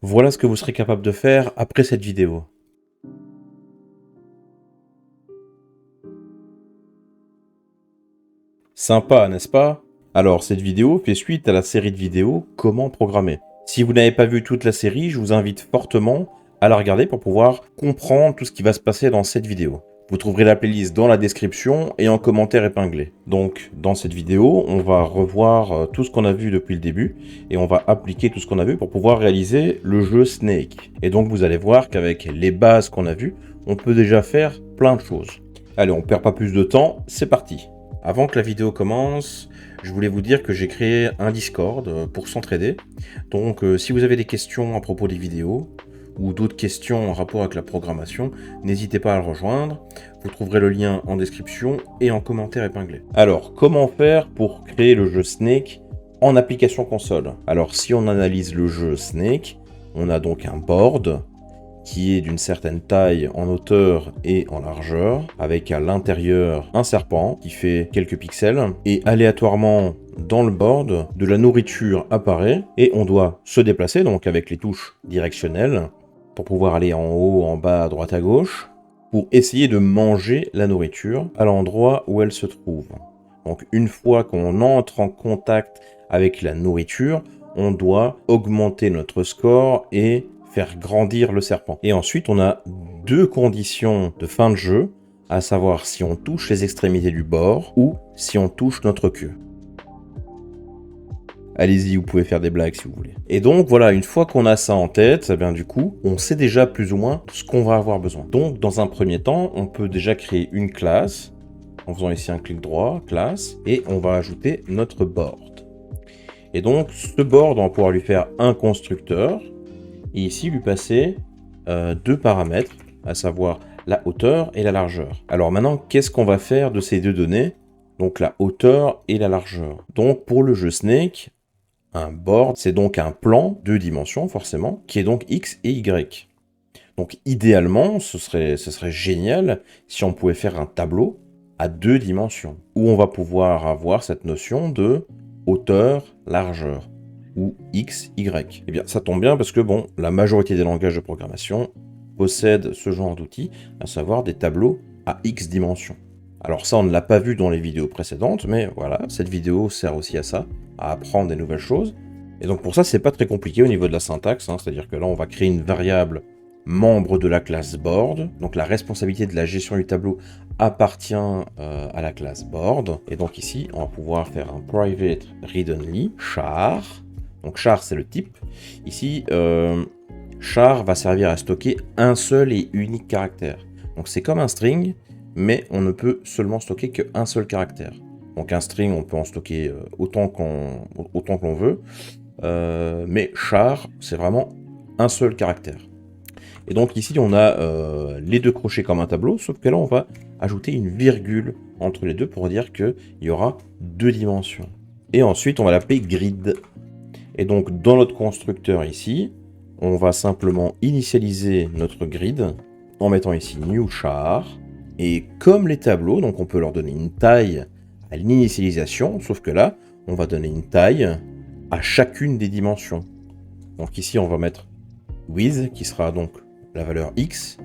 Voilà ce que vous serez capable de faire après cette vidéo. Sympa, n'est-ce pas? Alors, cette vidéo fait suite à la série de vidéos Comment programmer. Si vous n'avez pas vu toute la série, je vous invite fortement à la regarder pour pouvoir comprendre tout ce qui va se passer dans cette vidéo. Vous trouverez la playlist dans la description et en commentaire épinglé. Donc, dans cette vidéo, on va revoir tout ce qu'on a vu depuis le début et on va appliquer tout ce qu'on a vu pour pouvoir réaliser le jeu Snake. Et donc, vous allez voir qu'avec les bases qu'on a vues, on peut déjà faire plein de choses. Allez, on perd pas plus de temps, c'est parti. Avant que la vidéo commence, je voulais vous dire que j'ai créé un Discord pour s'entraider. Donc, si vous avez des questions à propos des vidéos, ou d'autres questions en rapport avec la programmation, n'hésitez pas à le rejoindre. Vous trouverez le lien en description et en commentaire épinglé. Alors, comment faire pour créer le jeu Snake en application console? Alors, si on analyse le jeu Snake, on a donc un board qui est d'une certaine taille en hauteur et en largeur, avec à l'intérieur un serpent qui fait quelques pixels, et aléatoirement dans le board, de la nourriture apparaît, et on doit se déplacer, donc avec les touches directionnelles, pour pouvoir aller en haut, en bas, à droite, à gauche, pour essayer de manger la nourriture à l'endroit où elle se trouve. Donc une fois qu'on entre en contact avec la nourriture, on doit augmenter notre score et faire grandir le serpent. Et ensuite, on a deux conditions de fin de jeu, à savoir si on touche les extrémités du bord ou si on touche notre queue. Allez-y, vous pouvez faire des blagues si vous voulez. Et donc voilà, une fois qu'on a ça en tête, eh bien du coup, on sait déjà plus ou moins ce qu'on va avoir besoin. Donc dans un premier temps, on peut déjà créer une classe, en faisant ici un clic droit, classe, et on va ajouter notre board. Et donc ce board, on va pouvoir lui faire un constructeur, et ici lui passer deux paramètres, à savoir la hauteur et la largeur. Alors maintenant, qu'est-ce qu'on va faire de ces deux données? Donc la hauteur et la largeur. Donc pour le jeu Snake, un board, c'est donc un plan, deux dimensions forcément, qui est donc X et Y. Donc idéalement, ce serait génial si on pouvait faire un tableau à deux dimensions, où on va pouvoir avoir cette notion de hauteur, largeur, ou X, Y. Eh bien, ça tombe bien parce que, bon, la majorité des langages de programmation possèdent ce genre d'outils, à savoir des tableaux à X dimensions. Alors ça, on ne l'a pas vu dans les vidéos précédentes, mais voilà, cette vidéo sert aussi à ça, à apprendre des nouvelles choses. Et donc pour ça, c'est pas très compliqué au niveau de la syntaxe, hein, c'est-à-dire que là, on va créer une variable membre de la classe board. Donc la responsabilité de la gestion du tableau appartient à la classe board. Et donc ici, on va pouvoir faire un private read-only char. Donc char, c'est le type. Ici, char va servir à stocker un seul et unique caractère. Donc c'est comme un string, mais on ne peut seulement stocker qu'un seul caractère. Donc un string, on peut en stocker autant que l'on veut. Mais char, c'est vraiment un seul caractère. Et donc ici, on a les deux crochets comme un tableau, sauf que là, on va ajouter une virgule entre les deux pour dire qu'il y aura deux dimensions. Et ensuite, on va l'appeler grid. Et donc, dans notre constructeur ici, on va simplement initialiser notre grid en mettant ici new char. Et comme les tableaux, donc on peut leur donner une taille à l'initialisation, sauf que là, on va donner une taille à chacune des dimensions. Donc ici, on va mettre width, qui sera donc la valeur X,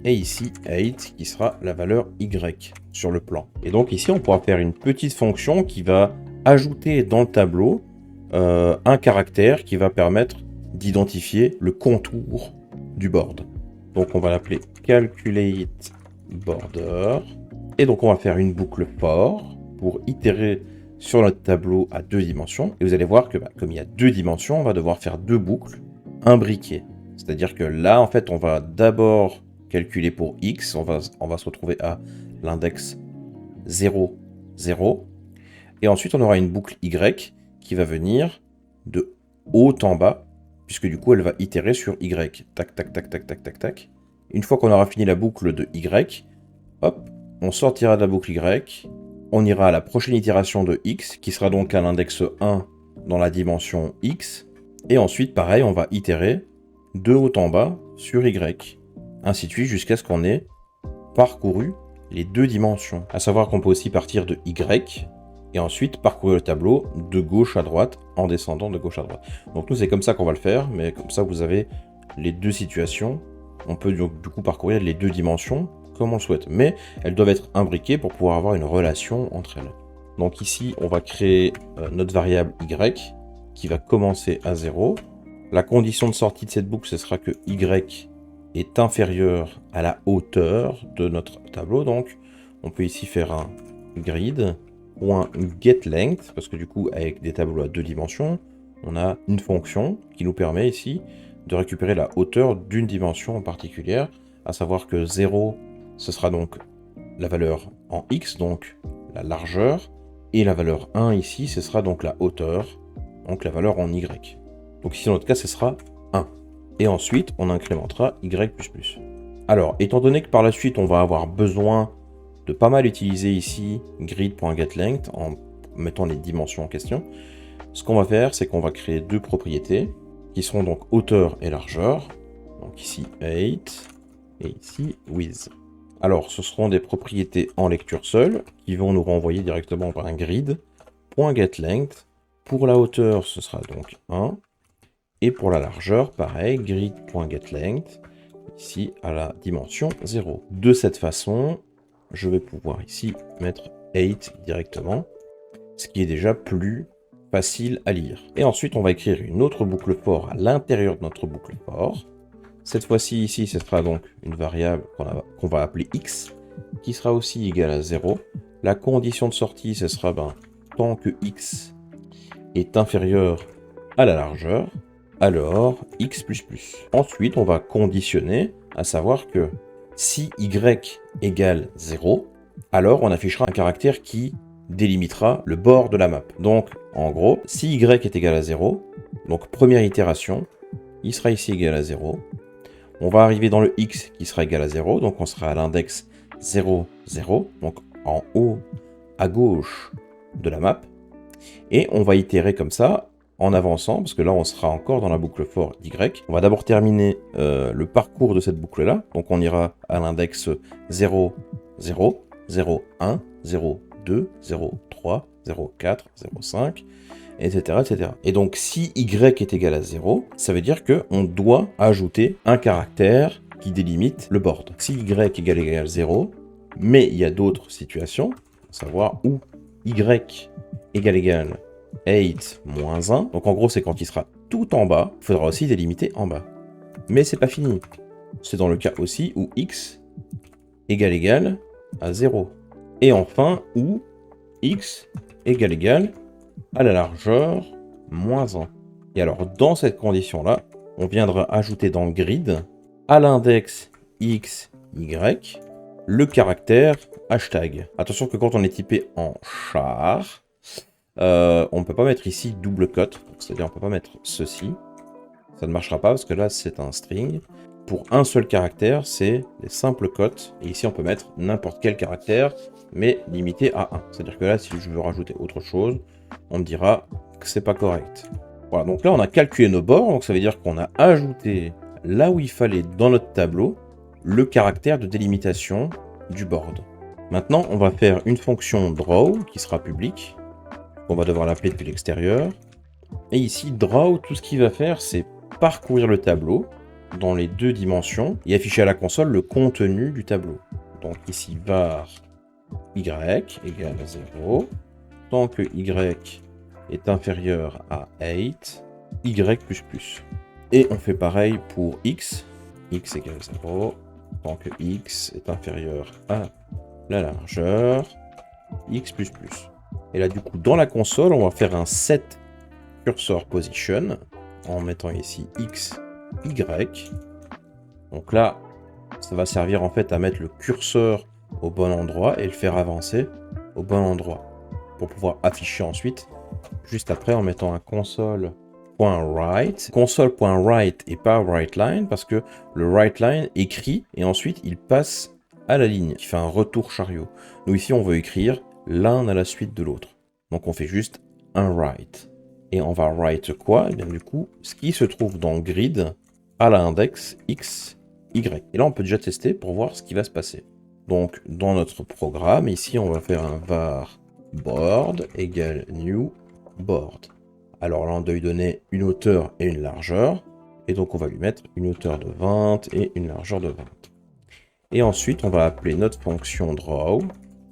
et ici, height, qui sera la valeur Y sur le plan. Et donc ici, on pourra faire une petite fonction qui va ajouter dans le tableau un caractère qui va permettre d'identifier le contour du board. Donc on va l'appeler calculate border. Et donc on va faire une boucle for pour itérer sur notre tableau à deux dimensions. Et vous allez voir que comme il y a deux dimensions, on va devoir faire deux boucles imbriquées. C'est-à-dire que là, en fait, on va d'abord calculer pour x, on va se retrouver à l'index 0, 0. Et ensuite, on aura une boucle y qui va venir de haut en bas, puisque du coup, elle va itérer sur y. Tac, tac, tac, tac, tac, tac, tac. Une fois qu'on aura fini la boucle de y, hop, on sortira de la boucle y, on ira à la prochaine itération de x, qui sera donc à l'index 1 dans la dimension x, et ensuite, pareil, on va itérer de haut en bas sur y, ainsi de suite jusqu'à ce qu'on ait parcouru les deux dimensions. À savoir qu'on peut aussi partir de y, Et ensuite, parcourir le tableau de gauche à droite en descendant de gauche à droite. Donc nous, c'est comme ça qu'on va le faire, mais comme ça, vous avez les deux situations. On peut donc, du coup parcourir les deux dimensions comme on le souhaite. Mais elles doivent être imbriquées pour pouvoir avoir une relation entre elles. Donc ici, on va créer notre variable y qui va commencer à 0. La condition de sortie de cette boucle, ce sera que y est inférieur à la hauteur de notre tableau. Donc, on peut ici faire un grid.getLength, parce que du coup, avec des tableaux à deux dimensions, on a une fonction qui nous permet ici de récupérer la hauteur d'une dimension en particulier, à savoir que 0, ce sera donc la valeur en x, donc la largeur, et la valeur 1 ici, ce sera donc la hauteur, donc la valeur en y. Donc ici, dans notre cas, ce sera 1. Et ensuite, on incrémentera y++. Alors, étant donné que par la suite, on va avoir besoin de pas mal utiliser ici grid.getLength en mettant les dimensions en question, ce qu'on va faire, c'est qu'on va créer deux propriétés qui seront donc hauteur et largeur. Donc ici 8 et ici width. Alors, ce seront des propriétés en lecture seule qui vont nous renvoyer directement par un grid.getLength. Pour la hauteur, ce sera donc 1. Et pour la largeur, pareil, grid.getLength, ici à la dimension 0. De cette façon, je vais pouvoir ici mettre 8 directement, ce qui est déjà plus facile à lire. Et ensuite, on va écrire une autre boucle for à l'intérieur de notre boucle for. Cette fois-ci, ici, ce sera donc une variable qu'on va appeler x, qui sera aussi égale à 0. La condition de sortie, ce sera tant que x est inférieur à la largeur, alors x++. Ensuite, on va conditionner, à savoir que si y égale 0, alors on affichera un caractère qui délimitera le bord de la map. Donc, en gros, si y est égal à 0, donc première itération, il sera ici égal à 0. On va arriver dans le x qui sera égal à 0, donc on sera à l'index 0, 0, donc en haut à gauche de la map. Et on va itérer comme ça, en avançant, parce que là on sera encore dans la boucle for y. On va d'abord terminer le parcours de cette boucle-là, donc on ira à l'index 0, 0, 0, 1, 0, 2, 0, 3, 0, 4, 0, 5, etc., etc. Et donc si y est égal à 0, ça veut dire qu'on doit ajouter un caractère qui délimite le board. Si y égale à 0, mais il y a d'autres situations, à savoir où y égale 8 moins 1. Donc en gros, c'est quand il sera tout en bas, il faudra aussi délimiter en bas. Mais c'est pas fini. C'est dans le cas aussi où x égale à 0. Et enfin, où x égale à la largeur moins 1. Et alors, dans cette condition-là, on viendra ajouter dans le grid, à l'index x, y, le caractère hashtag. Attention que quand on est typé en char, on ne peut pas mettre ici double cote, c'est-à-dire on ne peut pas mettre ceci. Ça ne marchera pas parce que là c'est un string. Pour un seul caractère, c'est des simples cotes. Et ici on peut mettre n'importe quel caractère, mais limité à 1. C'est-à-dire que là, si je veux rajouter autre chose, on me dira que c'est pas correct. Voilà, donc là on a calculé nos bords, donc ça veut dire qu'on a ajouté là où il fallait dans notre tableau le caractère de délimitation du board. Maintenant, on va faire une fonction draw qui sera publique. On va devoir l'appeler depuis l'extérieur. Et ici, draw, tout ce qu'il va faire, c'est parcourir le tableau dans les deux dimensions et afficher à la console le contenu du tableau. Donc ici, var y égale à 0. Tant que y est inférieur à 8, y++. Et on fait pareil pour x. X égale 0. Tant que x est inférieur à la largeur, x++. Et là, du coup, dans la console, on va faire un set cursor position en mettant ici x, y. Donc là, ça va servir en fait à mettre le curseur au bon endroit et le faire avancer au bon endroit pour pouvoir afficher ensuite, juste après, en mettant un console.write. Console.write et pas writeLine parce que le writeLine écrit et ensuite il passe à la ligne qui fait un retour chariot. Nous ici, on veut écrire l'un à la suite de l'autre. Donc on fait juste un write. Et on va write quoi? Et bien du coup, ce qui se trouve dans grid à l'index x, y. Et là, on peut déjà tester pour voir ce qui va se passer. Donc dans notre programme, ici, on va faire un var board égale new board. Alors là, on doit lui donner une hauteur et une largeur. Et donc, on va lui mettre une hauteur de 20 et une largeur de 20. Et ensuite, on va appeler notre fonction draw.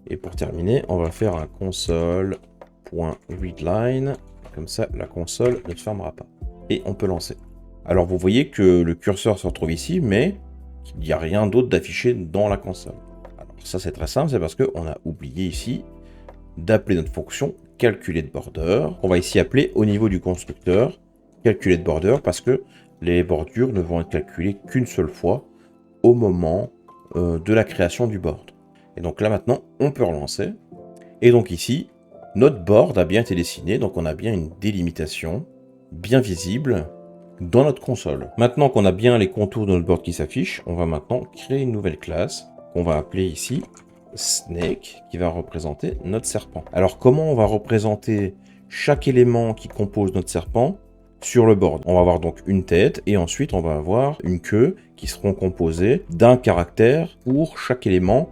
Et pour terminer, on va faire un console.readline. Comme ça, la console ne se fermera pas. Et on peut lancer. Alors, vous voyez que le curseur se retrouve ici, mais qu'il n'y a rien d'autre d'affiché dans la console. Alors, ça, c'est très simple, c'est parce qu'on a oublié ici d'appeler notre fonction calculateBorder. On va ici appeler au niveau du constructeur calculateBorder parce que les bordures ne vont être calculées qu'une seule fois au moment de la création du board. Et donc là maintenant, on peut relancer. Et donc ici, notre board a bien été dessiné, donc on a bien une délimitation bien visible dans notre console. Maintenant qu'on a bien les contours de notre board qui s'affichent, on va maintenant créer une nouvelle classe qu'on va appeler ici Snake, qui va représenter notre serpent. Alors comment on va représenter chaque élément qui compose notre serpent sur le board? On va avoir donc une tête et ensuite on va avoir une queue qui seront composées d'un caractère pour chaque élément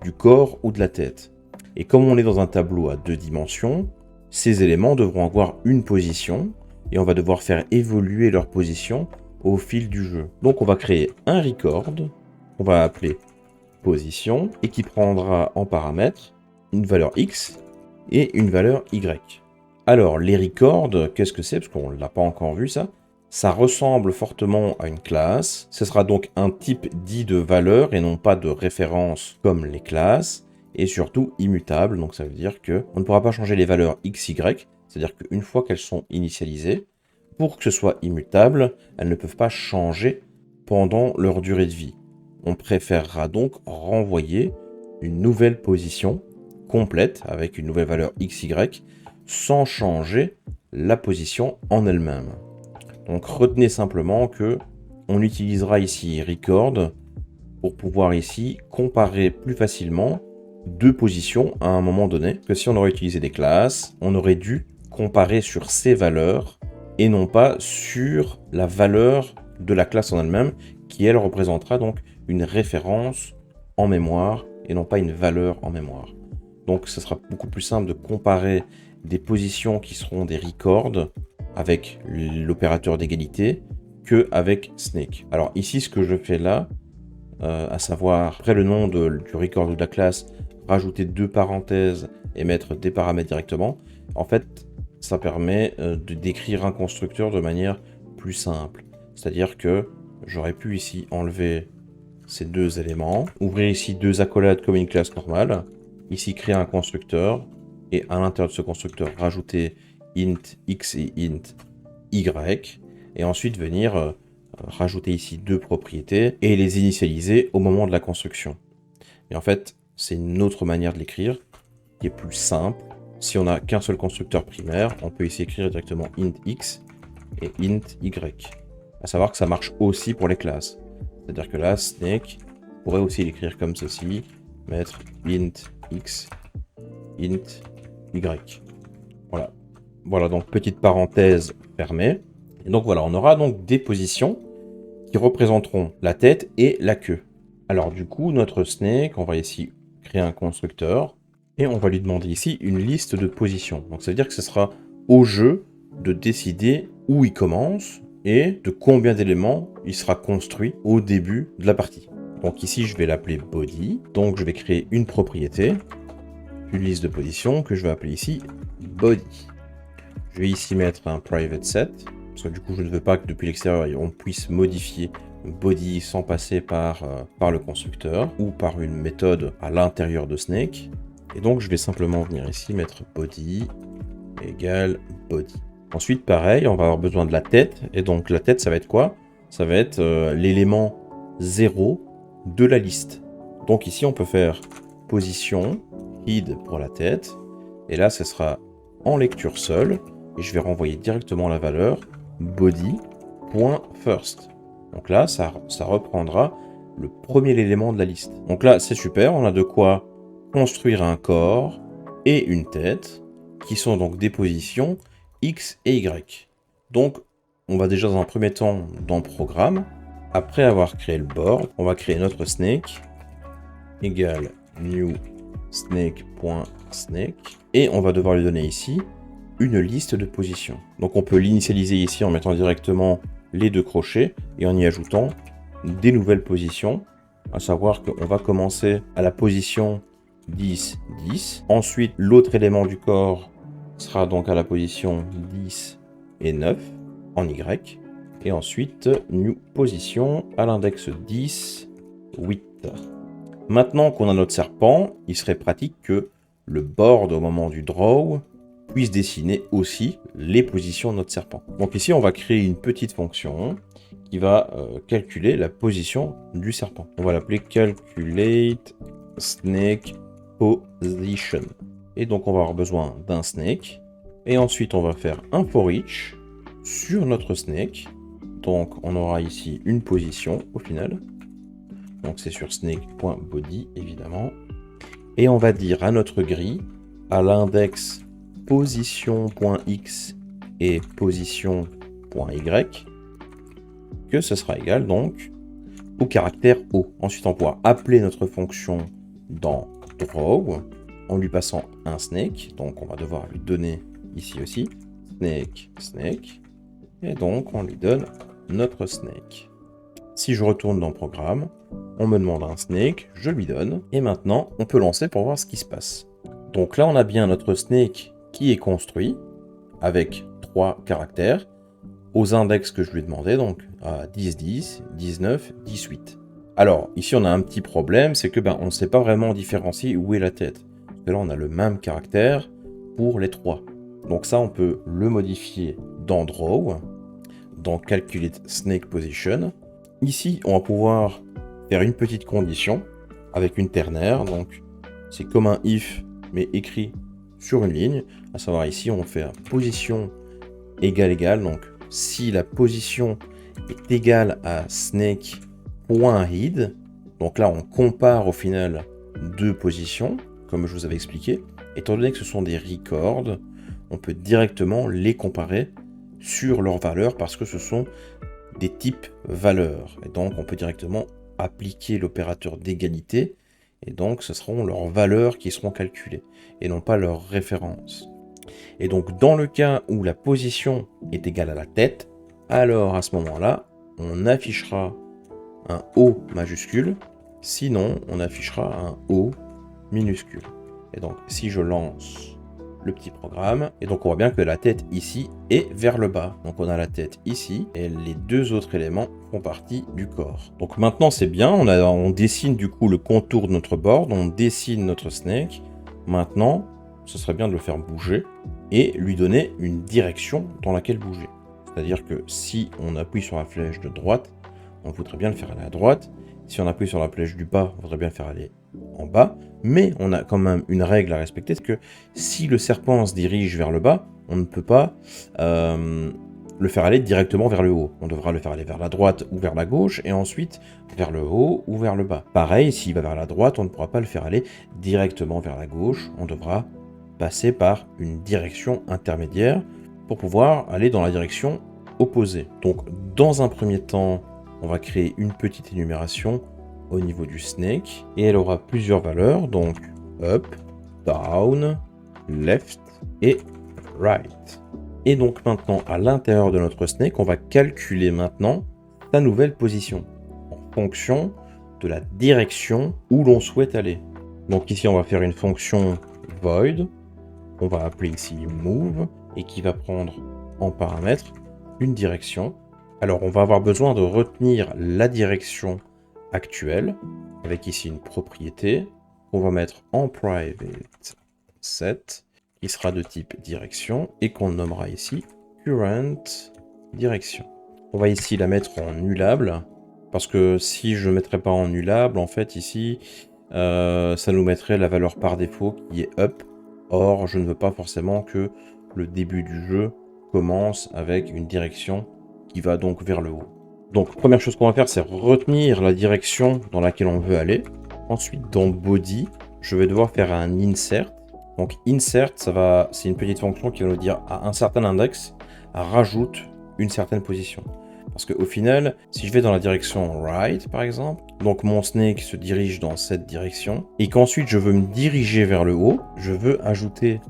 du corps ou de la tête. Et comme on est dans un tableau à 2 dimensions, ces éléments devront avoir une position et on va devoir faire évoluer leur position au fil du jeu. Donc on va créer un record, on va appeler position et qui prendra en paramètre une valeur X et une valeur Y. Alors les records, qu'est-ce que c'est? Parce qu'on ne l'a pas encore vu ça. Ça ressemble fortement à une classe. Ce sera donc un type dit de valeur et non pas de référence comme les classes. Et surtout immutable. Donc ça veut dire qu'on ne pourra pas changer les valeurs X, Y. C'est-à-dire qu'une fois qu'elles sont initialisées, pour que ce soit immutable, elles ne peuvent pas changer pendant leur durée de vie. On préférera donc renvoyer une nouvelle position complète avec une nouvelle valeur XY sans changer la position en elle-même. Donc retenez simplement que on utilisera ici record pour pouvoir ici comparer plus facilement deux positions à un moment donné que si on aurait utilisé des classes, on aurait dû comparer sur ces valeurs et non pas sur la valeur de la classe en elle-même qui elle représentera donc une référence en mémoire et non pas une valeur en mémoire. Donc ce sera beaucoup plus simple de comparer des positions qui seront des records avec l'opérateur d'égalité que avec Snake. Alors ici ce que je fais là, à savoir après le nom du record ou de la classe, rajouter 2 parenthèses et mettre des paramètres directement, en fait ça permet de décrire un constructeur de manière plus simple. C'est-à-dire que j'aurais pu ici enlever ces 2 éléments, ouvrir ici 2 accolades comme une classe normale, ici créer un constructeur, et à l'intérieur de ce constructeur rajouter int x et int y, et ensuite venir rajouter ici 2 propriétés et les initialiser au moment de la construction. Et en fait, c'est une autre manière de l'écrire qui est plus simple. Si on n'a qu'un seul constructeur primaire, on peut ici écrire directement int x et int y. À savoir que ça marche aussi pour les classes. C'est-à-dire que là, Snake pourrait aussi l'écrire comme ceci, mettre int x, int y. Voilà. Voilà, donc petite parenthèse fermée. Et donc voilà, on aura donc des positions qui représenteront la tête et la queue. Alors du coup, notre Snake, on va ici créer un constructeur et on va lui demander ici une liste de positions. Donc ça veut dire que ce sera au jeu de décider où il commence et de combien d'éléments il sera construit au début de la partie. Donc ici, je vais l'appeler body. Donc je vais créer une propriété, une liste de positions que je vais appeler ici body. Je vais ici mettre un private set, parce que du coup, je ne veux pas que depuis l'extérieur, on puisse modifier body sans passer par le constructeur ou par une méthode à l'intérieur de Snake. Et donc, je vais simplement venir ici mettre body égale body. Ensuite, pareil, on va avoir besoin de la tête. Et donc, la tête, ça va être quoi? Ça va être l'élément 0 de la liste. Donc ici, on peut faire position, id pour la tête. Et là, ce sera en lecture seule. Et je vais renvoyer directement la valeur body.first. Donc là, ça reprendra le premier élément de la liste. Donc là, c'est super. On a de quoi construire un corps et une tête qui sont donc des positions X et Y. Donc, on va déjà dans un premier temps dans le programme. Après avoir créé le board, on va créer notre Snake égale new snake.snake et on va devoir lui donner ici une liste de positions. Donc on peut l'initialiser ici en mettant directement les 2 crochets et en y ajoutant des nouvelles positions, à savoir qu'on va commencer à la position 10, 10. Ensuite, l'autre élément du corps sera donc à la position 10 et 9 en Y. Et ensuite, new position à l'index 10, 8. Maintenant qu'on a notre serpent, il serait pratique que le board au moment du draw puisse dessiner aussi les positions de notre serpent. Donc ici, on va créer une petite fonction qui va calculer la position du serpent. On va l'appeler calculate snake position. Et donc, on va avoir besoin d'un snake. Et ensuite, on va faire un for each sur notre snake. Donc, on aura ici une position au final. Donc, c'est sur snake.body, évidemment. Et on va dire à notre grille, à l'index position.x et position.y, que ce sera égal donc au caractère O. Ensuite, on pourra appeler notre fonction dans draw en lui passant un snake. Donc, on va devoir lui donner ici aussi snake, snake. Et donc, on lui donne notre snake. Si je retourne dans le programme, on me demande un snake, je lui donne. Et maintenant, on peut lancer pour voir ce qui se passe. Donc là, on a bien notre snake qui est construit avec 3 caractères aux index que je lui ai demandé, donc à 10, 10, 19, 18. Alors, ici, on a un petit problème, c'est que on ne sait pas vraiment différencier où est la tête. Parce que là, on a le même caractère pour les 3. Donc ça, on peut le modifier dans Draw, dans Calculate Snake Position. Ici, on va pouvoir faire une petite condition avec une ternaire. Donc, c'est comme un if, mais écrit sur une ligne. À savoir ici, on fait position égale. Donc, si la position est égale à snake.head, donc là, on compare au final 2 positions, comme je vous avais expliqué. Étant donné que ce sont des records, on peut directement les comparer sur leurs valeurs parce que ce sont des types valeurs. Et donc, on peut directement appliquer l'opérateur d'égalité. Et donc, ce seront leurs valeurs qui seront calculées et non pas leurs références. Et donc, dans le cas où la position est égale à la tête, alors à ce moment-là, on affichera un O majuscule. Sinon, on affichera un O minuscule. Et donc, si je lance le petit programme, et donc on voit bien que la tête ici est vers le bas. Donc on a la tête ici, et les 2 autres éléments font partie du corps. Donc maintenant c'est bien, on dessine du coup le contour de notre board, on dessine notre snake. Maintenant, ce serait bien de le faire bouger, et lui donner une direction dans laquelle bouger. C'est-à-dire que si on appuie sur la flèche de droite, on voudrait bien le faire aller à droite. Si on appuie sur la flèche du bas, on voudrait bien le faire aller en bas. Mais on a quand même une règle à respecter, c'est que si le serpent se dirige vers le bas, on ne peut pas le faire aller directement vers le haut. On devra le faire aller vers la droite ou vers la gauche, et ensuite vers le haut ou vers le bas. Pareil, s'il va vers la droite, on ne pourra pas le faire aller directement vers la gauche. On devra passer par une direction intermédiaire pour pouvoir aller dans la direction opposée. Donc, dans un premier temps, on va créer une petite énumération au niveau du snake et elle aura plusieurs valeurs, donc up, down, left et right. Et donc maintenant à l'intérieur de notre snake, on va calculer maintenant sa nouvelle position en fonction de la direction où l'on souhaite aller. Donc ici on va faire une fonction void, on va appeler ici move et qui va prendre en paramètre une direction. Alors on va avoir besoin de retenir la direction actuelle, avec ici une propriété qu'on va mettre en private set, qui sera de type direction, et qu'on nommera ici current direction. On va ici la mettre en nullable, parce que si je ne mettrais pas en nullable, en fait ici, ça nous mettrait la valeur par défaut qui est up. Or, je ne veux pas forcément que le début du jeu commence avec une direction qui va donc vers le haut. Donc, première chose qu'on va faire, c'est retenir la direction dans laquelle on veut aller. Ensuite, dans Body, je vais devoir faire un insert. Donc, insert, c'est une petite fonction qui va nous dire à un certain index, rajoute une certaine position. Parce qu'au final, si je vais dans la direction right, par exemple, donc mon snake se dirige dans cette direction, et qu'ensuite je veux me diriger vers le haut, je veux ajouter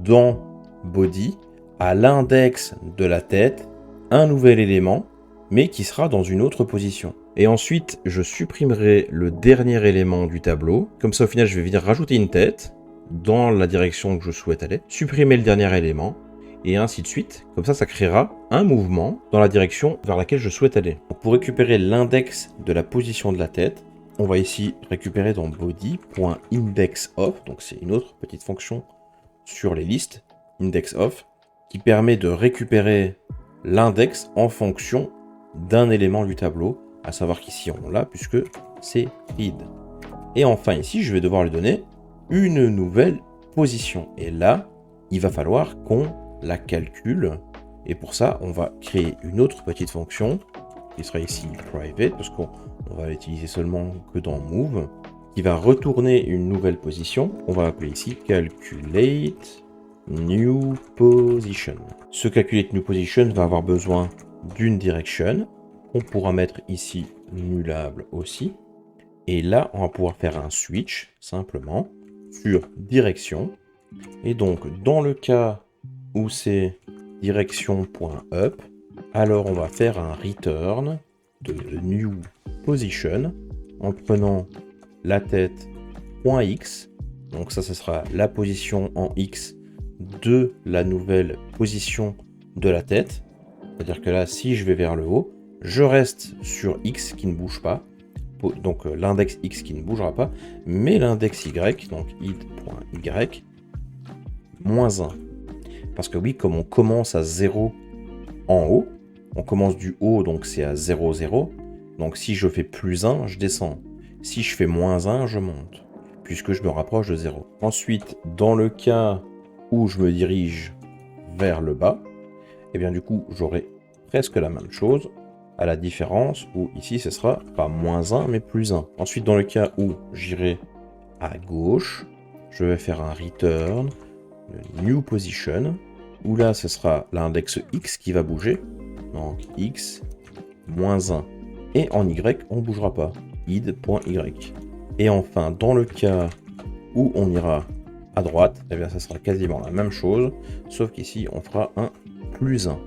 dans body, à l'index de la tête, un nouvel élément, mais qui sera dans une autre position. Et ensuite, je supprimerai le dernier élément du tableau. Comme ça, au final, je vais venir rajouter une tête dans la direction que je souhaite aller, supprimer le dernier élément, et ainsi de suite. Comme ça créera un mouvement dans la direction vers laquelle je souhaite aller. Donc, pour récupérer l'index de la position de la tête, on va ici récupérer dans body.indexOf, donc c'est une autre petite fonction sur les listes, indexOf, qui permet de récupérer l'index en fonction d'un élément du tableau, à savoir qu'ici on l'a puisque c'est read. Et enfin ici, je vais devoir lui donner une nouvelle position. Et là, il va falloir qu'on la calcule. Et pour ça, on va créer une autre petite fonction qui sera ici private, parce qu'on va l'utiliser seulement que dans move, qui va retourner une nouvelle position. On va appeler ici calculate new position. Ce calculate new position va avoir besoin d'une direction. On pourra mettre ici nullable aussi. Et là, on va pouvoir faire un switch simplement sur direction. Et donc, dans le cas où c'est direction.up, alors on va faire un return de new position en prenant la tête.x. Donc ça sera la position en x de la nouvelle position de la tête. C'est-à-dire que là, si je vais vers le haut, je reste sur x qui ne bouge pas. Donc l'index x qui ne bougera pas, mais l'index y, donc id.y, moins 1. Parce que oui, comme on commence à 0 en haut, on commence du haut, donc c'est à 0, 0. Donc si je fais plus 1, je descends. Si je fais moins 1, je monte, puisque je me rapproche de 0. Ensuite, dans le cas où je me dirige vers le bas, et bien du coup, j'aurai presque la même chose, à la différence où ici, ce sera pas moins 1, mais plus 1. Ensuite, dans le cas où j'irai à gauche, je vais faire un return, le new position, où là, ce sera l'index x qui va bouger, donc x, moins 1. Et en y, on ne bougera pas, id.y. Et enfin, dans le cas où on ira à droite, eh bien, ça sera quasiment la même chose, sauf qu'ici, on fera un plus 1.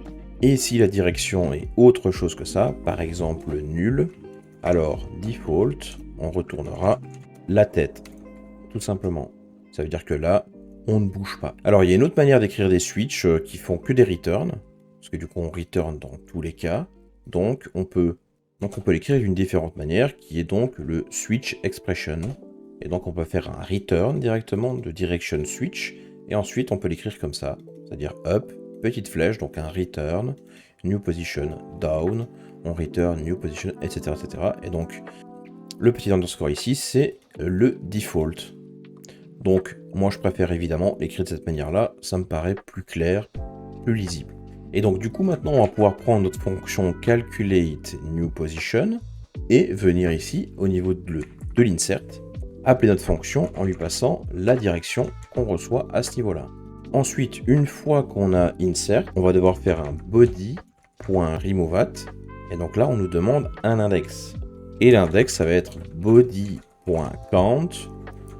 Et si la direction est autre chose que ça, par exemple nul, alors default, on retournera la tête, tout simplement. Ça veut dire que là, on ne bouge pas. Alors, il y a une autre manière d'écrire des switches qui font que des returns, parce que du coup, on return dans tous les cas. Donc, on peut l'écrire d'une différente manière, qui est donc le switch expression. Et donc, on peut faire un return directement de direction switch, et ensuite, on peut l'écrire comme ça, c'est-à-dire up, petite flèche, donc un return, new position, down, on return, new position, etc., etc. Et donc, le petit underscore ici, c'est le default. Donc, moi, je préfère évidemment l'écrire de cette manière-là, ça me paraît plus clair, plus lisible. Et donc, du coup, maintenant, on va pouvoir prendre notre fonction calculate new position et venir ici, au niveau de l'insert, appeler notre fonction en lui passant la direction qu'on reçoit à ce niveau-là. Ensuite, une fois qu'on a insert, on va devoir faire un body.removeAt. Et donc là, on nous demande un index. Et l'index, ça va être body.count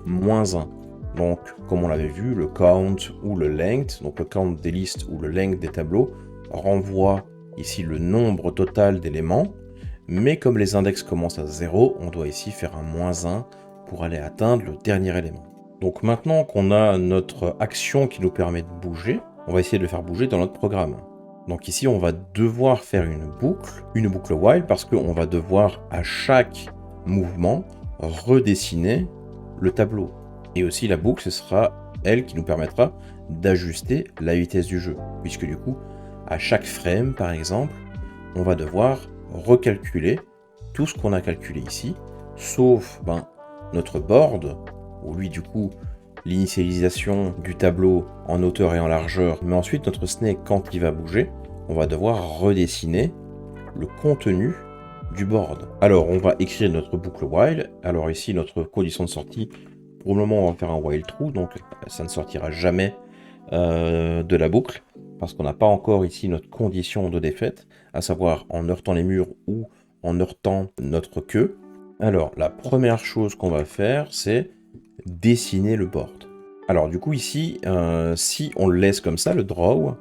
moins 1. Donc, comme on l'avait vu, le count ou le length, donc le count des listes ou le length des tableaux, renvoie ici le nombre total d'éléments. Mais comme les index commencent à 0, on doit ici faire un moins 1 pour aller atteindre le dernier élément. Donc maintenant qu'on a notre action qui nous permet de bouger, on va essayer de le faire bouger dans notre programme. Donc ici, on va devoir faire une boucle while, parce qu'on va devoir à chaque mouvement redessiner le tableau. Et aussi la boucle, ce sera elle qui nous permettra d'ajuster la vitesse du jeu, puisque du coup, à chaque frame par exemple, on va devoir recalculer tout ce qu'on a calculé ici, sauf notre board, où lui du coup l'initialisation du tableau en hauteur et en largeur, mais ensuite notre snake quand il va bouger, on va devoir redessiner le contenu du board. Alors on va écrire notre boucle while, alors ici notre condition de sortie, pour le moment on va faire un while true, donc ça ne sortira jamais de la boucle, parce qu'on n'a pas encore ici notre condition de défaite, à savoir en heurtant les murs ou en heurtant notre queue. Alors, la première chose qu'on va faire, c'est dessiner le board. Alors du coup ici, si on le laisse comme ça, le draw,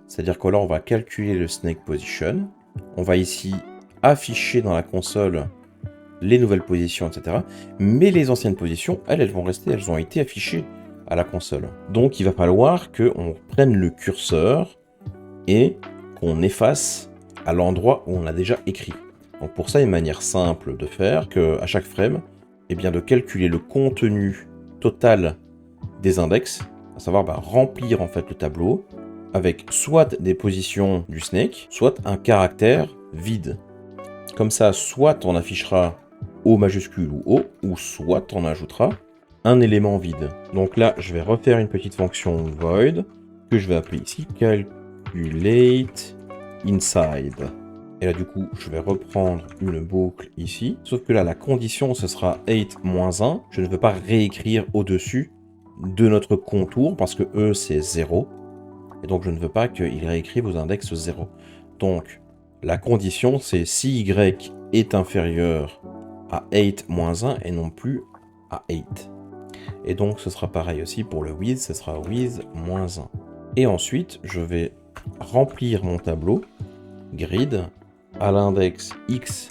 c'est-à-dire que là on va calculer le snake position, on va ici afficher dans la console les nouvelles positions, etc. Mais les anciennes positions, elles vont rester, elles ont été affichées à la console. Donc il va falloir qu'on prenne le curseur et qu'on efface à l'endroit où on a déjà écrit. Donc pour ça, une manière simple de faire, qu'à chaque frame, eh bien de calculer le contenu total des index, à savoir remplir en fait le tableau avec soit des positions du snake, soit un caractère vide. Comme ça, soit on affichera O majuscule ou O, ou soit on ajoutera un élément vide. Donc là, je vais refaire une petite fonction void, que je vais appeler ici calculate inside. Et là, du coup, je vais reprendre une boucle ici. Sauf que là, la condition, ce sera 8-1. Je ne veux pas réécrire au-dessus de notre contour, parce que E, c'est 0. Et donc, je ne veux pas qu'il réécrive aux index 0. Donc, la condition, c'est si Y est inférieur à 8-1 et non plus à 8. Et donc, ce sera pareil aussi pour le width, ce sera width-1. Et ensuite, je vais remplir mon tableau, grid, à l'index X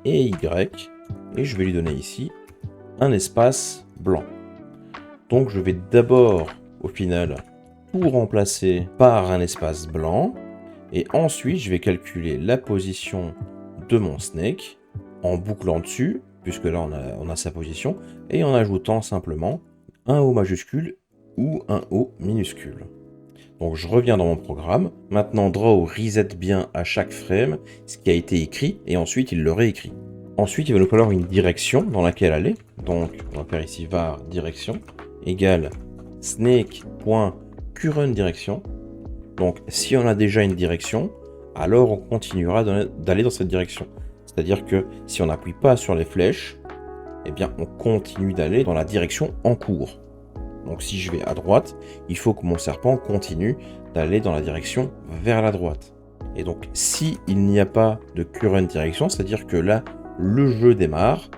et Y, et je vais lui donner ici un espace blanc. Donc je vais d'abord, au final, tout remplacer par un espace blanc, et ensuite je vais calculer la position de mon snake en bouclant dessus, puisque là on a sa position, et en ajoutant simplement un O majuscule ou un O minuscule. Donc je reviens dans mon programme. Maintenant, Draw reset bien à chaque frame ce qui a été écrit et ensuite il le réécrit. Ensuite, il va nous falloir une direction dans laquelle aller. Donc on va faire ici var direction égale snake.current direction. Donc si on a déjà une direction, alors on continuera d'aller dans cette direction. C'est-à-dire que si on n'appuie pas sur les flèches, eh bien on continue d'aller dans la direction en cours. Donc si je vais à droite, il faut que mon serpent continue d'aller dans la direction vers la droite. Et donc si il n'y a pas de current direction, c'est-à-dire que là, le jeu démarre,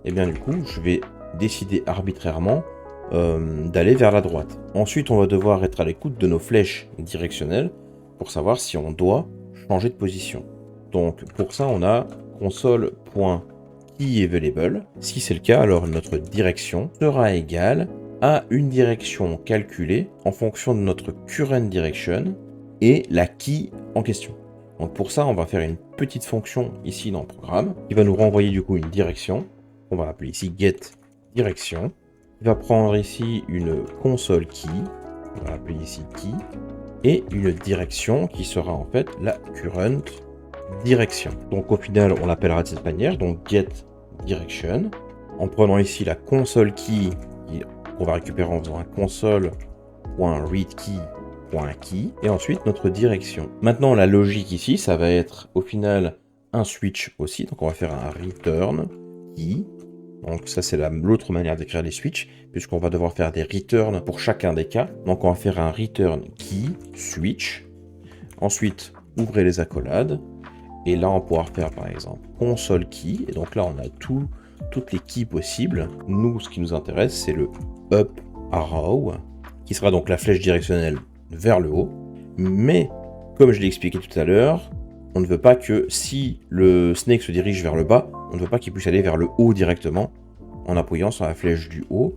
et bien du coup, je vais décider arbitrairement d'aller vers la droite. Ensuite, on va devoir être à l'écoute de nos flèches directionnelles pour savoir si on doit changer de position. Donc pour ça, on a console.keyAvailable. Si c'est le cas, alors notre direction sera égale à une direction calculée en fonction de notre current direction et la key en question. Donc pour ça, on va faire une petite fonction ici dans le programme qui va nous renvoyer du coup une direction. On va appeler ici getDirection. Il va prendre ici une console key. On va appeler ici key. Et une direction qui sera en fait la current direction. Donc au final, on l'appellera de cette manière, donc getDirection. En prenant ici la console key qu'on va récupérer en faisant un console.readKey.key et ensuite notre direction. Maintenant, la logique ici, ça va être au final un switch aussi. Donc on va faire un return key. Donc ça, c'est l'autre manière d'écrire les switches, puisqu'on va devoir faire des returns pour chacun des cas. Donc on va faire un return key switch. Ensuite, ouvrez les accolades. Et là, on pourra faire par exemple console key. Et donc là, on a toutes les keys possibles. Nous, ce qui nous intéresse, c'est le up arrow, qui sera donc la flèche directionnelle vers le haut. Mais, comme je l'ai expliqué tout à l'heure, on ne veut pas que si le snake se dirige vers le bas, on ne veut pas qu'il puisse aller vers le haut directement en appuyant sur la flèche du haut.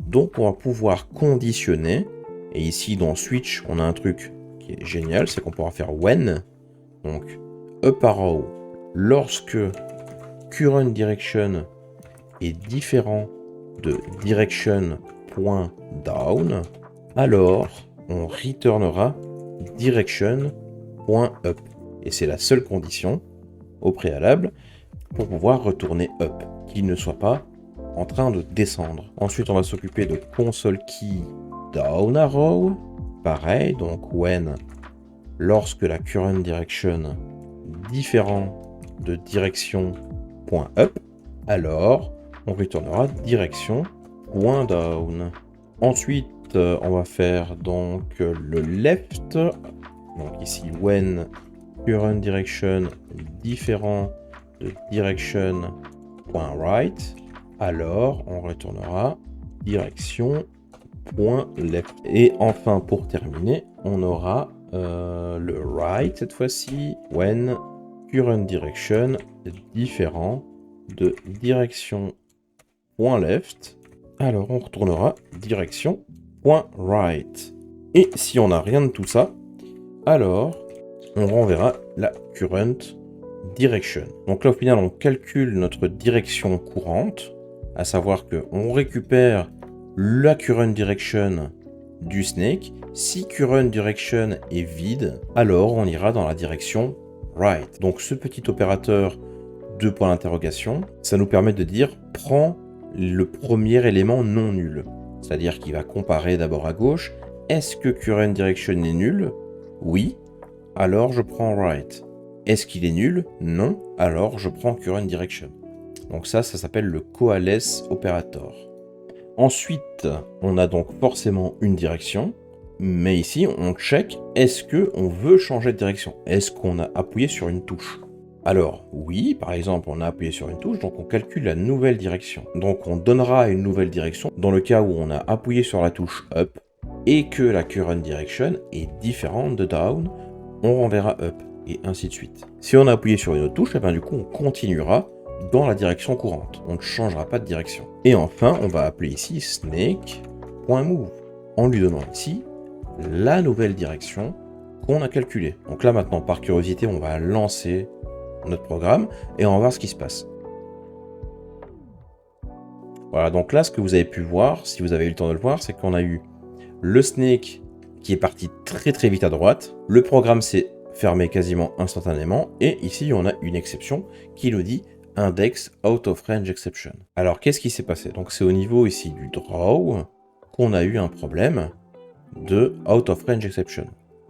Donc, on va pouvoir conditionner. Et ici, dans switch, on a un truc qui est génial, c'est qu'on pourra faire when. Donc, up arrow, lorsque current direction est différent de direction.down, alors on returnera direction.up. Et c'est la seule condition au préalable pour pouvoir retourner up, qu'il ne soit pas en train de descendre. Ensuite, on va s'occuper de console key down arrow. Pareil, donc when, lorsque la current direction différent de direction.up, alors on retournera direction.down. Ensuite, on va faire donc le left Donc ici, when current direction différent de direction.right, alors on retournera direction.left. Et enfin, pour terminer, on aura le right cette fois-ci, when current direction différent de direction.left, alors on retournera direction.right. Et si on n'a rien de tout ça, alors on renverra la current direction. Donc là, au final, on calcule notre direction courante, à savoir qu'on récupère la current direction du snake. Si current direction est vide, alors on ira dans la direction right. Donc ce petit opérateur 2 points d'interrogation, ça nous permet de dire prends le premier élément non nul. C'est-à-dire qu'il va comparer d'abord à gauche. Est-ce que current direction est nul? Oui. Alors je prends right. Est-ce qu'il est nul? Non. Alors je prends current direction. Donc ça s'appelle le coalesce operator. Ensuite, on a donc forcément une direction, mais ici on check, est-ce qu'on veut changer de direction? Est-ce qu'on a appuyé sur une touche? Alors oui, par exemple on a appuyé sur une touche, donc on calcule la nouvelle direction. Donc on donnera une nouvelle direction dans le cas où on a appuyé sur la touche up et que la current direction est différente de down, on renverra up, et ainsi de suite. Si on a appuyé sur une autre touche, et bien du coup on continuera dans la direction courante. On ne changera pas de direction. Et enfin, on va appeler ici snake.move, en lui donnant ici la nouvelle direction qu'on a calculée. Donc là maintenant, par curiosité, on va lancer notre programme et on va voir ce qui se passe. Voilà, donc là, ce que vous avez pu voir, si vous avez eu le temps de le voir, c'est qu'on a eu le snake qui est parti très très vite à droite. Le programme s'est fermé quasiment instantanément. Et ici, on a une exception qui nous dit index out of range exception. Alors, qu'est-ce qui s'est passé? Donc, c'est au niveau ici du draw qu'on a eu un problème de out of range exception.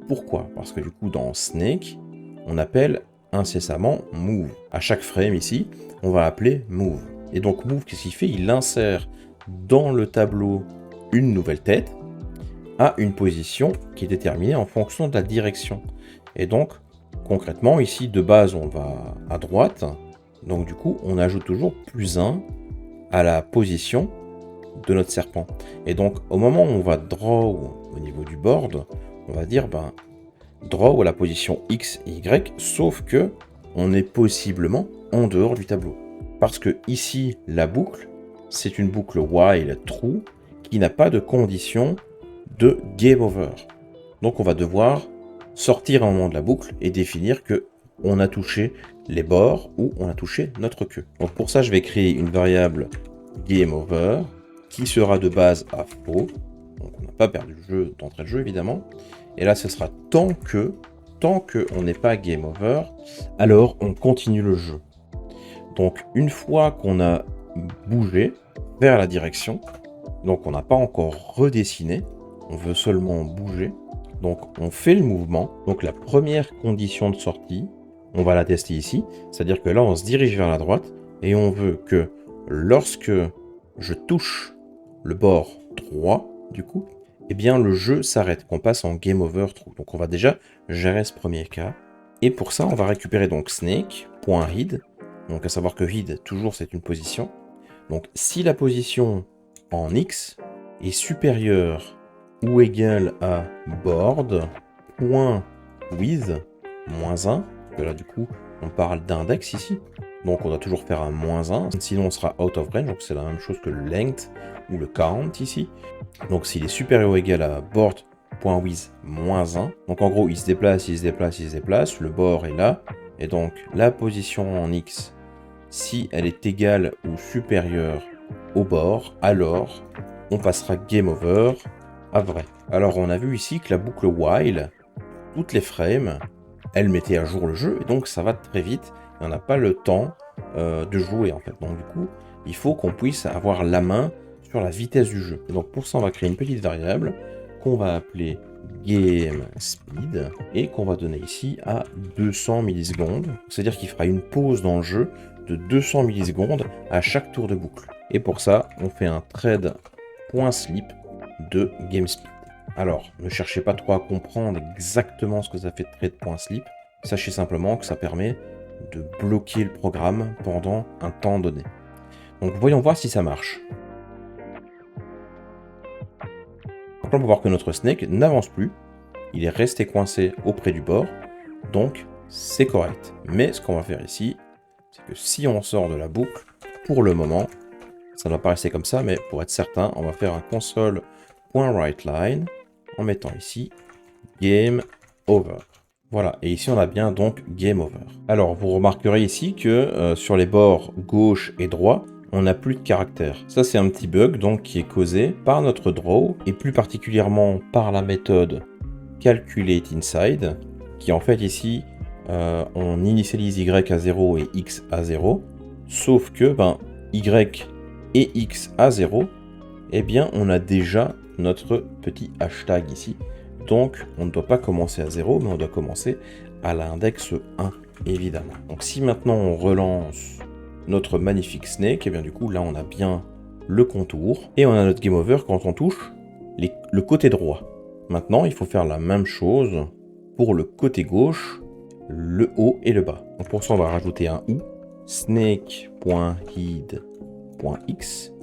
Pourquoi? Parce que du coup, dans snake, on appelle incessamment move. À chaque frame ici, on va appeler move. Et donc, move, qu'est-ce qu'il fait? Il insère dans le tableau une nouvelle tête à une position qui est déterminée en fonction de la direction. Et donc, concrètement, ici, de base, on va à droite. Donc, du coup, on ajoute toujours +1 à la position de notre serpent. Et donc, au moment où on va draw au niveau du board, on va dire, draw à la position X et Y, sauf que on est possiblement en dehors du tableau. Parce que ici, la boucle, c'est une boucle while true qui n'a pas de condition de game over. Donc on va devoir sortir un moment de la boucle et définir que on a touché les bords ou on a touché notre queue. Donc pour ça, je vais créer une variable game over qui sera de base à faux. Donc on n'a pas perdu le jeu d'entrée de jeu évidemment. Et là, ce sera tant que on n'est pas game over, alors on continue le jeu. Donc une fois qu'on a bougé vers la direction, donc on n'a pas encore redessiné, on veut seulement bouger. Donc on fait le mouvement. Donc la première condition de sortie, on va la tester ici. C'est-à-dire que là, on se dirige vers la droite et on veut que lorsque je touche le bord droit, du coup, eh bien le jeu s'arrête, qu'on passe en game over true. Donc on va déjà gérer ce premier cas. Et pour ça, on va récupérer donc snake.hid. Donc à savoir que hid, toujours c'est une position. Donc si la position en X est supérieure ou égale à board.with -1, que là du coup on parle d'index ici, donc on doit toujours faire un -1, sinon on sera out of range, donc c'est la même chose que le length ou le count ici. Donc s'il est supérieur ou égal à board.with -1, donc en gros il se déplace, le bord est là, et donc la position en X, si elle est égale ou supérieure au bord, alors on passera game over à vrai. Alors on a vu ici que la boucle while, toutes les frames, elle mettait à jour le jeu, et donc ça va très vite, et on n'a pas le temps de jouer en fait. Donc du coup, il faut qu'on puisse avoir la main sur la vitesse du jeu. Et donc pour ça, on va créer une petite variable qu'on va appeler game speed, et qu'on va donner ici à 200 millisecondes. C'est-à-dire qu'il fera une pause dans le jeu de 200 millisecondes à chaque tour de boucle. Et pour ça, on fait un thread.sleep de GameSpeed. Alors, ne cherchez pas trop à comprendre exactement ce que ça fait thread.sleep. Sachez simplement que ça permet de bloquer le programme pendant un temps donné. Donc voyons voir si ça marche. Donc là, on peut voir que notre snake n'avance plus. Il est resté coincé auprès du bord. Donc, c'est correct. Mais ce qu'on va faire ici, c'est que si on sort de la boucle, pour le moment, ça ne va pas rester comme ça, mais pour être certain, on va faire un console.writeLine en mettant ici Game Over. Voilà, et ici on a bien donc Game Over. Alors, vous remarquerez ici que sur les bords gauche et droit, on n'a plus de caractères. Ça, c'est un petit bug donc qui est causé par notre draw, et plus particulièrement par la méthode CalculateInside, qui en fait ici, on initialise Y à 0 et X à 0, sauf que Y et X à 0, eh bien on a déjà notre petit hashtag ici. Donc on ne doit pas commencer à 0, mais on doit commencer à l'index 1, évidemment. Donc si maintenant on relance notre magnifique snake, et bien du coup là on a bien le contour, et on a notre game over quand on touche le côté droit. Maintenant il faut faire la même chose pour le côté gauche, le haut et le bas. Donc pour ça on va rajouter un ou, snake.head.x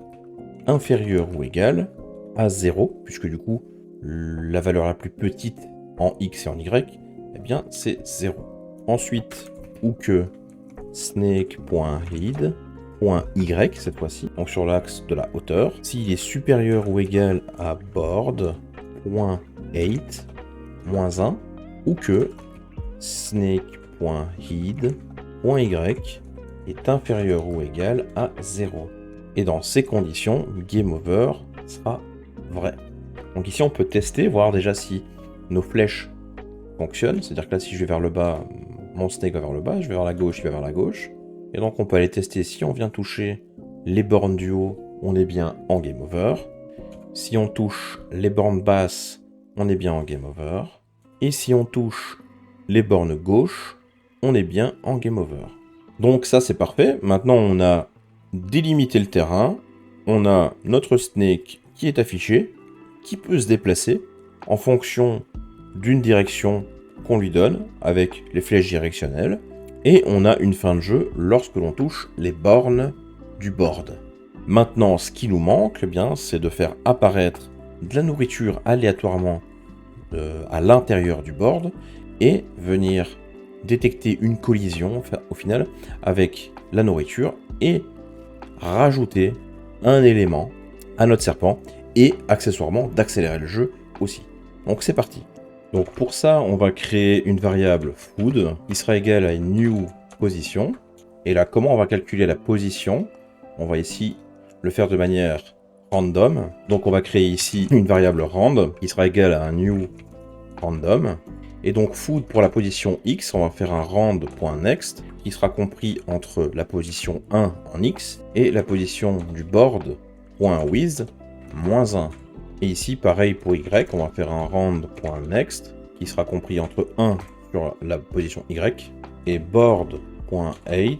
inférieur ou égal à 0, puisque du coup la valeur la plus petite en x et en y, eh bien c'est 0. Ensuite, ou que snake.head.y cette fois-ci, donc sur l'axe de la hauteur, s'il est supérieur ou égal à board.8 moins 1, ou que snake.head.y est inférieur ou égal à 0. Et dans ces conditions, game over sera vrai. Donc ici, on peut tester, voir déjà si nos flèches fonctionnent. C'est-à-dire que là, si je vais vers le bas, mon snake va vers le bas. Je vais vers la gauche, il va vers la gauche. Et donc, on peut aller tester si on vient toucher les bornes du haut, on est bien en game over. Si on touche les bornes basses, on est bien en game over. Et si on touche les bornes gauche, on est bien en game over. Donc ça, c'est parfait. Maintenant, on a délimité le terrain. On a notre snake qui est affiché, qui peut se déplacer en fonction d'une direction qu'on lui donne avec les flèches directionnelles. Et on a une fin de jeu lorsque l'on touche les bornes du board. Maintenant, ce qui nous manque, eh bien, c'est de faire apparaître de la nourriture aléatoirement à l'intérieur du board et venir détecter une collision au final avec la nourriture et rajouter un élément à notre serpent et accessoirement d'accélérer le jeu aussi. Donc c'est parti. Donc pour ça, on va créer une variable food qui sera égale à une new position. Et là, comment on va calculer la position? On va ici le faire de manière random. Donc on va créer ici une variable rand qui sera égale à un new random. Et donc food pour la position x, on va faire un rand.next qui sera compris entre la position 1 en x et la position du board.with moins 1. Et ici, pareil pour y, on va faire un rand.next qui sera compris entre 1 sur la position y et board.8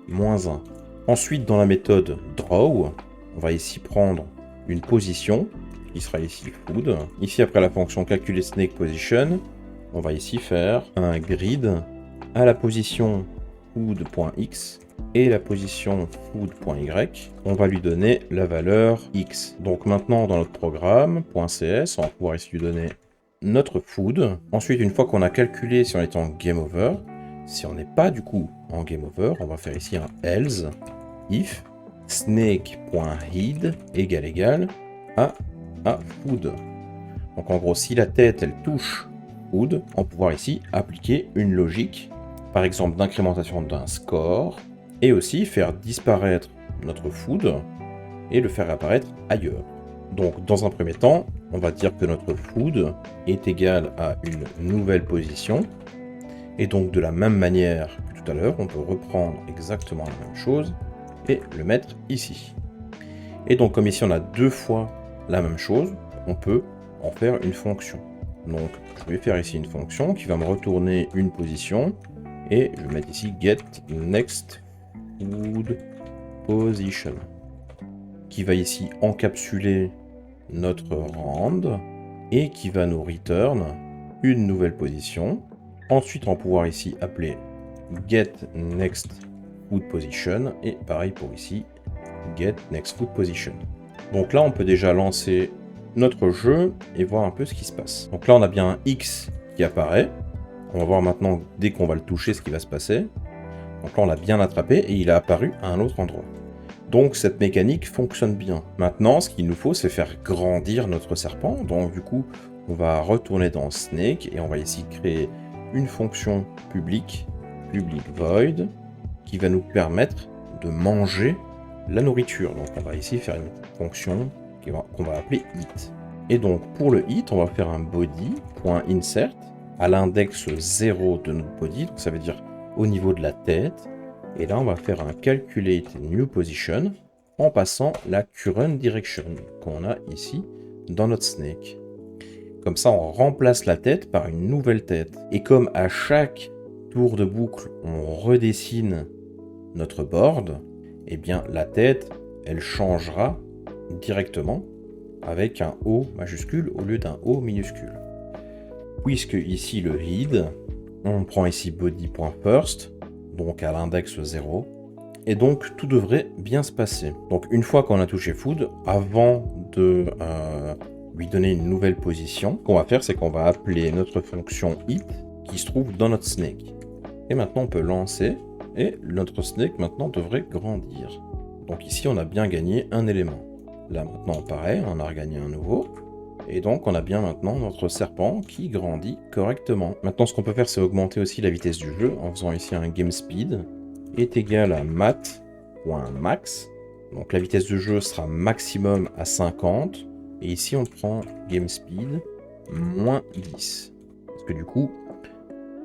moins 1. Ensuite, dans la méthode draw, on va ici prendre une position qui sera ici food. Ici, après la fonction calculer snake position, on va ici faire un grid à la position food.x et la position food.y, on va lui donner la valeur x. Donc maintenant dans notre programme .cs, on va pouvoir ici lui donner notre food. Ensuite, une fois qu'on a calculé si on est en game over, si on n'est pas du coup en game over, on va faire ici un else if snake.head égale à food. Donc en gros, si la tête elle touche food, on va pouvoir ici appliquer une logique, par exemple d'incrémentation d'un score, et aussi faire disparaître notre food et le faire apparaître ailleurs. Donc dans un premier temps, on va dire que notre food est égal à une nouvelle position, et donc de la même manière que tout à l'heure, on peut reprendre exactement la même chose et le mettre ici. Et donc comme ici on a deux fois la même chose, on peut en faire une fonction. Donc je vais faire ici une fonction qui va me retourner une position, et je vais mettre ici get next food position, qui va ici encapsuler notre rand et qui va nous return une nouvelle position. Ensuite, on va pouvoir ici appeler get next foot position et pareil pour ici, get next foot position. Donc là, on peut déjà lancer notre jeu et voir un peu ce qui se passe. Donc là, on a bien un X qui apparaît. On va voir maintenant, dès qu'on va le toucher, ce qui va se passer. Donc là, on l'a bien attrapé et il a apparu à un autre endroit. Donc cette mécanique fonctionne bien. Maintenant, ce qu'il nous faut, c'est faire grandir notre serpent. Donc du coup, on va retourner dans Snake et on va ici créer une fonction public void, qui va nous permettre de manger la nourriture. Donc on va ici faire une fonction qu'on va appeler eat. Et donc pour le eat, on va faire un body.insert à l'index 0 de notre body, donc ça veut dire au niveau de la tête. Et là, on va faire un calculate new position en passant la current direction qu'on a ici dans notre snake. Comme ça, on remplace la tête par une nouvelle tête. Et comme à chaque tour de boucle, on redessine notre board, eh bien la tête, elle changera directement avec un O majuscule au lieu d'un O minuscule. Puisque ici le head, on prend ici body.first, donc à l'index 0, et donc tout devrait bien se passer. Donc une fois qu'on a touché food, avant de lui donner une nouvelle position, ce qu'on va faire, c'est qu'on va appeler notre fonction eat qui se trouve dans notre snake. Et maintenant on peut lancer, et notre snake maintenant devrait grandir. Donc ici on a bien gagné un élément. Là maintenant pareil, on a regagné un nouveau. Et donc on a bien maintenant notre serpent qui grandit correctement. Maintenant ce qu'on peut faire, c'est augmenter aussi la vitesse du jeu en faisant ici un game speed est égal à mat.max. Donc la vitesse de jeu sera maximum à 50. Et ici on prend game speed moins 10. Parce que du coup,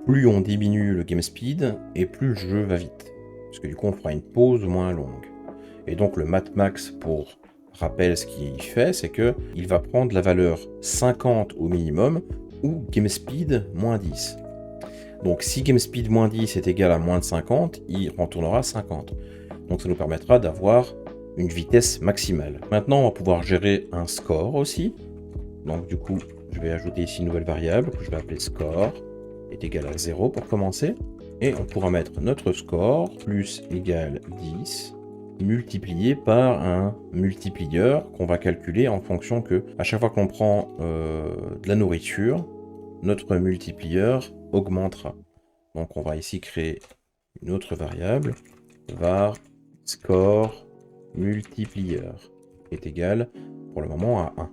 plus on diminue le game speed et plus le jeu va vite. Parce que du coup on fera une pause moins longue. Et donc le mat max, pour rappel, ce qu'il fait, c'est que il va prendre la valeur 50 au minimum ou game speed moins 10. Donc si game speed moins 10 est égal à moins de 50, il retournera 50. Donc ça nous permettra d'avoir une vitesse maximale. Maintenant, on va pouvoir gérer un score aussi. Donc du coup, je vais ajouter ici une nouvelle variable que je vais appeler score est égal à 0 pour commencer. Et on pourra mettre notre score plus égal 10 multiplié par un multiplieur qu'on va calculer en fonction que à chaque fois qu'on prend de la nourriture, notre multiplieur augmentera. Donc on va ici créer une autre variable, var score multiplieur est égal pour le moment à 1.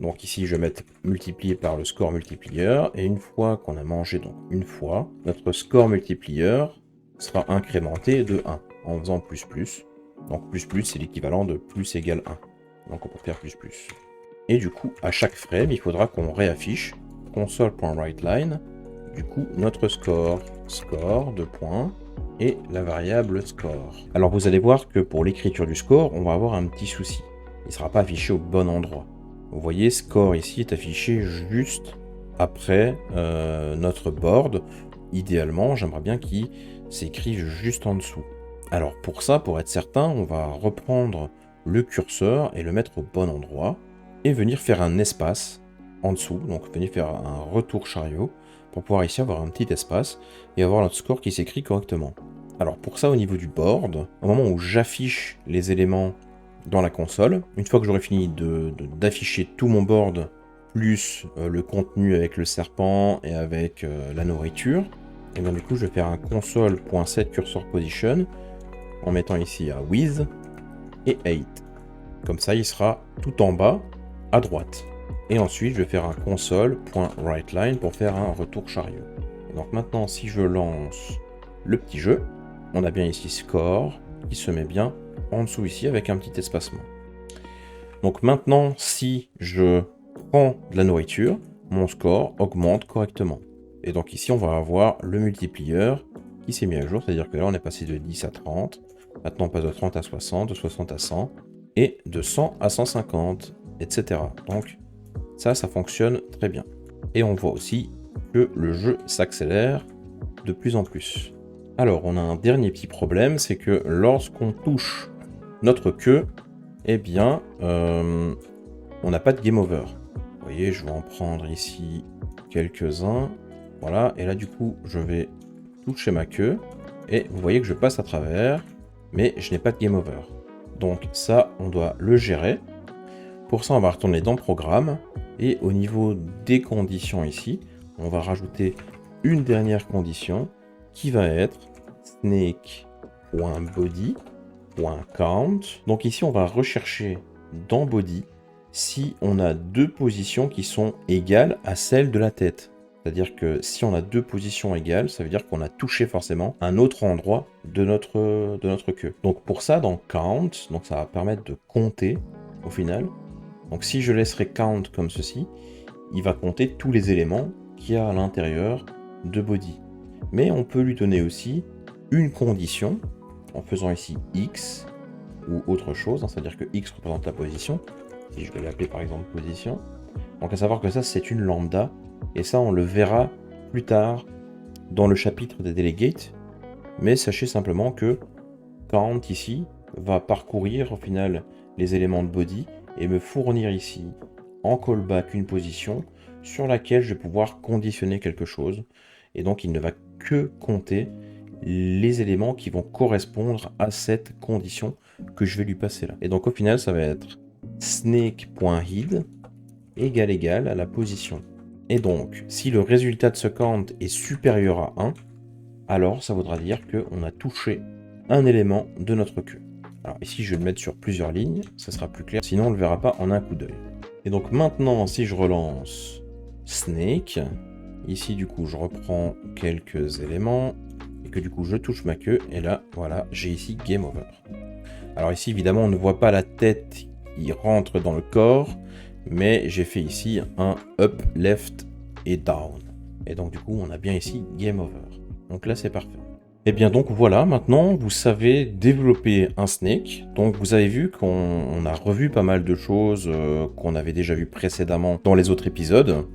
Donc ici je vais mettre multiplié par le score multiplieur, et une fois qu'on a mangé, donc une fois, notre score multiplieur sera incrémenté de 1 en faisant plus plus. Donc plus plus, c'est l'équivalent de plus égale 1. Donc on peut faire plus plus. Et du coup, à chaque frame, il faudra qu'on réaffiche console.writeLine, du coup, notre score, score de points, et la variable score. Alors vous allez voir que pour l'écriture du score, on va avoir un petit souci. Il ne sera pas affiché au bon endroit. Vous voyez, score ici est affiché juste après notre board. Idéalement, j'aimerais bien qu'il s'écrive juste en dessous. Alors pour ça, pour être certain, on va reprendre le curseur et le mettre au bon endroit et venir faire un espace en dessous, donc venir faire un retour chariot pour pouvoir ici avoir un petit espace et avoir notre score qui s'écrit correctement. Alors pour ça, au niveau du board, au moment où j'affiche les éléments dans la console, une fois que j'aurai fini d'afficher tout mon board plus le contenu avec le serpent et avec la nourriture, et bien du coup je vais faire un console.set cursor position en mettant ici à with et 8. Comme ça, il sera tout en bas à droite. Et ensuite, je vais faire un console.writeLine pour faire un retour chariot. Et donc maintenant, si je lance le petit jeu, on a bien ici score qui se met bien en dessous ici avec un petit espacement. Donc maintenant, si je prends de la nourriture, mon score augmente correctement. Et donc ici, on va avoir le multiplieur qui s'est mis à jour, c'est-à-dire que là, on est passé de 10 à 30. Maintenant, on passe de 30 à 60, de 60 à 100, et de 100 à 150, etc. Donc, ça fonctionne très bien. Et on voit aussi que le jeu s'accélère de plus en plus. Alors, on a un dernier petit problème, c'est que lorsqu'on touche notre queue, eh bien, on n'a pas de game over. Vous voyez, je vais en prendre ici quelques-uns. Voilà, et là du coup, je vais toucher ma queue. Et vous voyez que je passe à travers, mais je n'ai pas de game over. Donc ça, on doit le gérer. Pour ça, on va retourner dans Programme. Et au niveau des conditions ici, on va rajouter une dernière condition qui va être snake.body.count. Donc ici, on va rechercher dans body si on a deux positions qui sont égales à celles de la tête. C'est-à-dire que si on a deux positions égales, ça veut dire qu'on a touché forcément un autre endroit de notre queue. Donc pour ça, dans count, donc ça va permettre de compter au final. Donc si je laisserai count comme ceci, il va compter tous les éléments qu'il y a à l'intérieur de body. Mais on peut lui donner aussi une condition en faisant ici x ou autre chose, c'est-à-dire que x représente la position. Si je vais l'appeler par exemple position. Donc à savoir que ça c'est une lambda, et ça on le verra plus tard dans le chapitre des delegates. Mais sachez simplement que count ici va parcourir au final les éléments de body et me fournir ici en callback une position sur laquelle je vais pouvoir conditionner quelque chose. Et donc il ne va que compter les éléments qui vont correspondre à cette condition que je vais lui passer là. Et donc au final ça va être snake.hid égal à la position. Et donc si le résultat de ce count est supérieur à 1, alors ça voudra dire qu'on a touché un élément de notre queue. Alors ici je vais le mettre sur plusieurs lignes, ça sera plus clair, sinon on ne le verra pas en un coup d'œil. Et donc maintenant si je relance snake, ici du coup je reprends quelques éléments, et que du coup je touche ma queue, et là voilà, j'ai ici game over. Alors ici évidemment on ne voit pas la tête qui rentre dans le corps, mais j'ai fait ici un up, left et down. Et donc du coup on a bien ici game over. Donc là c'est parfait. Et bien donc voilà, maintenant vous savez développer un snake. Donc vous avez vu qu'on a revu pas mal de choses qu'on avait déjà vu précédemment dans les autres épisodes.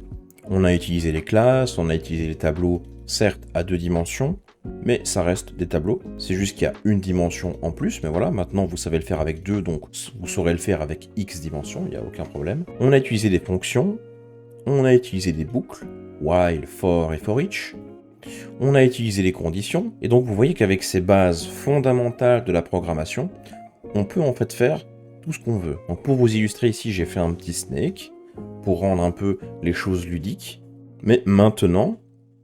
On a utilisé les classes, on a utilisé les tableaux, certes à 2 dimensions, mais ça reste des tableaux. C'est juste qu'il y a une dimension en plus, mais voilà, maintenant vous savez le faire avec 2, donc vous saurez le faire avec X dimensions, il n'y a aucun problème. On a utilisé des fonctions, on a utilisé des boucles, while, for et for each. On a utilisé les conditions, et donc vous voyez qu'avec ces bases fondamentales de la programmation, on peut en fait faire tout ce qu'on veut. Donc pour vous illustrer ici, j'ai fait un petit snake, pour rendre un peu les choses ludiques. Mais maintenant,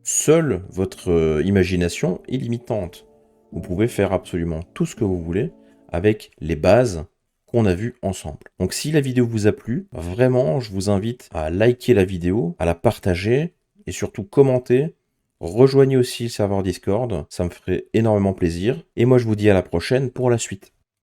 seule votre imagination est limitante. Vous pouvez faire absolument tout ce que vous voulez avec les bases qu'on a vues ensemble. Donc si la vidéo vous a plu, vraiment, je vous invite à liker la vidéo, à la partager et surtout commenter. Rejoignez aussi le serveur Discord, ça me ferait énormément plaisir. Et moi je vous dis à la prochaine pour la suite.